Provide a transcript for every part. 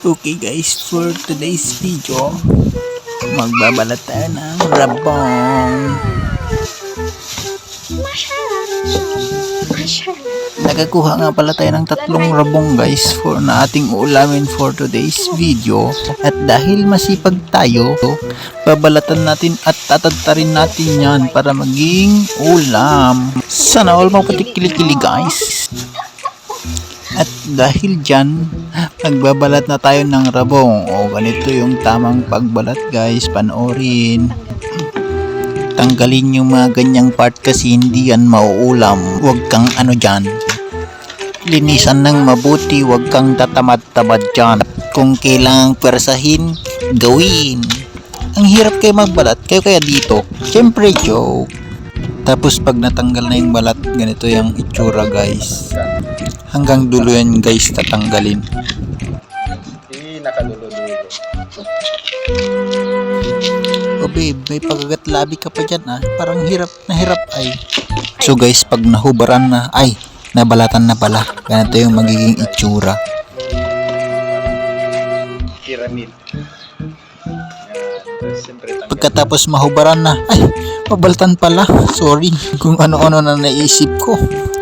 Okay guys, for today's video, magbabalat tayo ng rabong. Nakakuha nga pala tayo ng 3 rabong guys for na ating ulamin for today's video. At dahil masipag tayo, babalatan natin at tatadtarin natin yan para maging ulam. Sana all mapatikili-kili guys. At dahil dyan, nagbabalat na tayo ng rabong. O ganito yung tamang pagbalat guys, panoorin. Tanggalin yung mga ganyang part kasi hindi yan mauulam. Huwag kang ano dyan. Linisan ng mabuti, huwag kang tatamad-tamad dyan. Kung kailangang pwersahin, gawin. Ang hirap kayo magbalat, kayo kaya dito. Siyempre joke. Tapos pag natanggal na yung balat, ganito yung itsura guys. Hanggang dulo yan guys tatanggalin. Nakadulo-dulo. Oh babe, may pagagat labi ka pa dyan ah. Parang hirap na hirap ay. So guys, pag nahubaran na, ay, nabalatan na pala. Ganito yung magiging itsura. Pyramid. Pagkatapos mahubaran na, ay, mabalatan pala. Sorry kung ano-ano na naisip ko.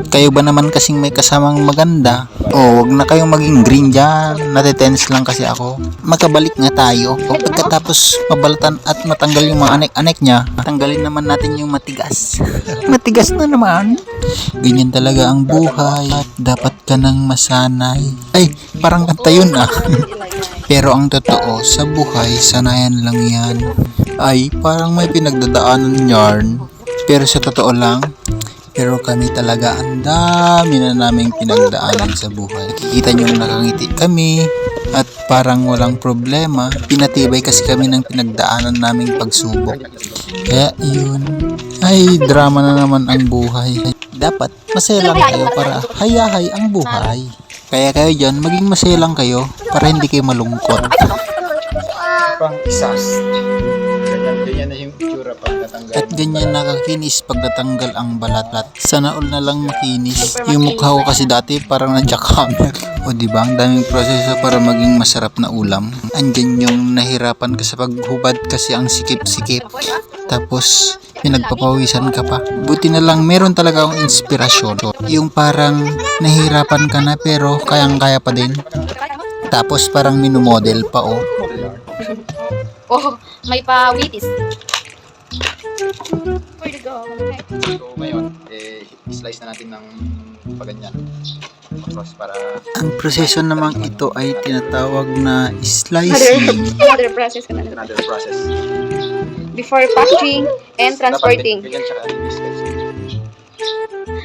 Kayo ba naman kasing may kasamang maganda? Oh, wag na kayong maging green dyan. Natitense lang kasi ako. Magkabalik nga tayo. O, pagkatapos mabalatan at matanggal yung mga anek-anek niya, tanggalin naman natin yung matigas. Matigas na naman. Ganyan talaga ang buhay. At dapat ka nang masanay. Ay, parang kanta yun ah. Pero ang totoo, sa buhay, sanayan lang yan. Ay, parang may pinagdadaanan yarn. Pero sa totoo lang, pero kami talaga ang dami na naming pinagdaanan sa buhay. Nakikita nyo nakangiti kami at parang walang problema. Pinatibay kasi kami ng pinagdaanan naming pagsubok. Kaya yun, ay drama na naman ang buhay. Dapat masaya lang kayo para hayahay ang buhay. Kaya kayo dyan, maging masaya lang kayo para hindi kayo malungkot. Pang isas. Ganyan na yung itsura pag natanggal. At ganyan nakakinis pag natanggal ang balat. Sana all na lang makinis. Yung mukha ko kasi dati parang na-jackhammer. O diba, ang daming proseso para maging masarap na ulam. Andyan yung nahirapan ka sa paghubad kasi ang sikip-sikip. Tapos pinagpapawisan ka pa. Buti na lang meron talaga akong inspirasyon. Yung parang nahirapan ka na pero kayang-kaya pa din. Tapos parang minumodel pa oh. Oh, may pa-wheaties. Where to go? So ngayon, slice na natin ng paganyan. Tapos para Ang proseso namang ito ay tinatawag na slicing. Another process ka na. another process. Before packaging and transporting. Dapat ganyan tsaka biscuits.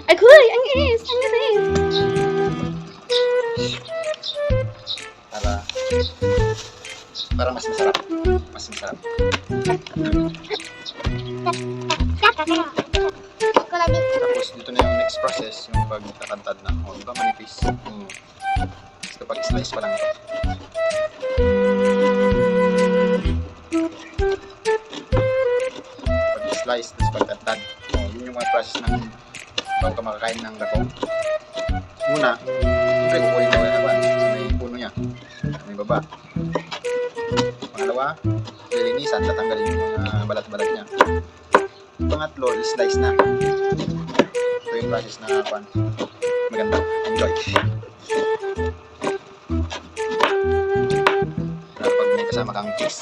Agoy! Ang inis! Ang inis! Para mas masarap. Mas masarap. Tapos dito na yung next process, yung pagkakantad na. O, diba manipis? Tapos kapag slice pa lang ito. Pag slice, tapos pagkantad. O, yun yung mga process ng bago ka makakain ng rabong. Una, siyempre kukunin mo yung awan sa may puno niya. May baba. Pangalawa, lilinisan, tatanggalin yung mga balat-balat niya. Pangatlo, slice na. Ito yung process na pan. Maganda. Enjoy. Pag may kasama kang cheese.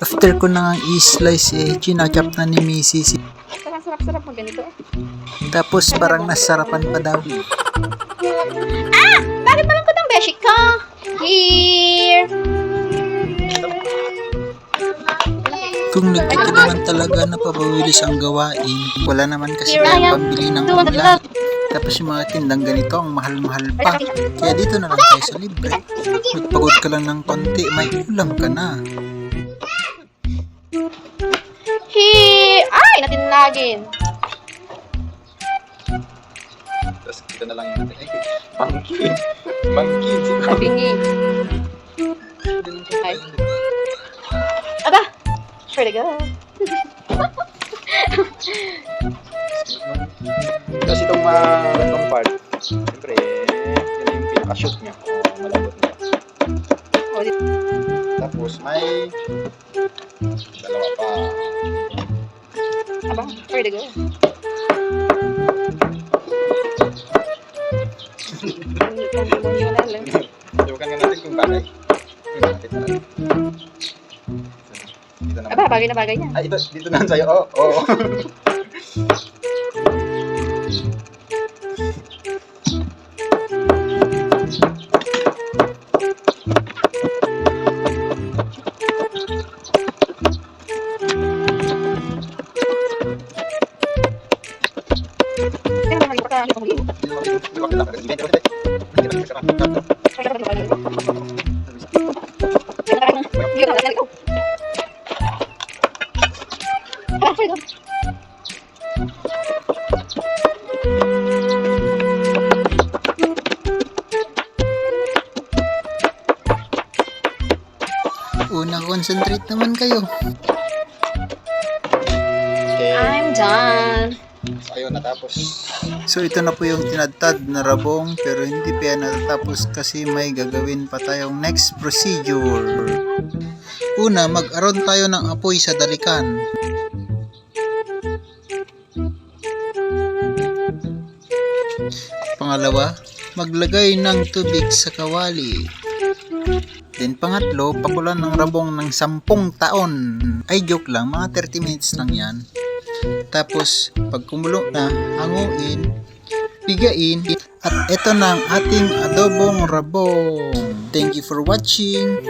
After ko na nga i-slice chinachop na ni Mrs. Sarap-sarap mo ganito. Tapos parang nasarapan pa daw. Bakit malungkot ang beshi ka? Here! Kung nagtito naman talaga na pabawilis ang gawain, wala naman kasi tayong pambili ng ulam. Tapos yung mga tindang ganito, ang mahal-mahal pa. Kaya dito na lang tayo sa libre. Magpagod ka lang ng konti, may ulam ka na. Here! Ay! Natinagin! Tapos ito na lang yung natin. Monkey! Monkey! Sabingi. Ay. Aba! Where to go? Kasi itong part, siyempre, yun yung pinaka-shoot niya. Malambot niya. Oh, di- Tapos may dalawa pa. Aba, where to go? Hindi ko na alam. Subukan nga natin kung bagay. Tingnan natin. Dito naman. Aba, bagay na bagay niya. Ay, dito naman sa'yo. Oo. Oh. Kaya naman ka ang itong Una, concentrate naman kayo. Okay. I'm done. So, ayun, natapos. So ito na po yung tinadtad na rabong pero hindi pa yan natatapos kasi may gagawin pa tayong next procedure. Una, mag-aron tayo ng apoy sa dalikan. Pangalawa, maglagay ng tubig sa kawali. Then pangatlo, pakulan ng rabong ng 10 taon. Ay joke lang, mga 30 minutes lang yan. Tapos, pag kumulo na, hanguin, pigain, at ito na ang ating adobong rabong. Thank you for watching.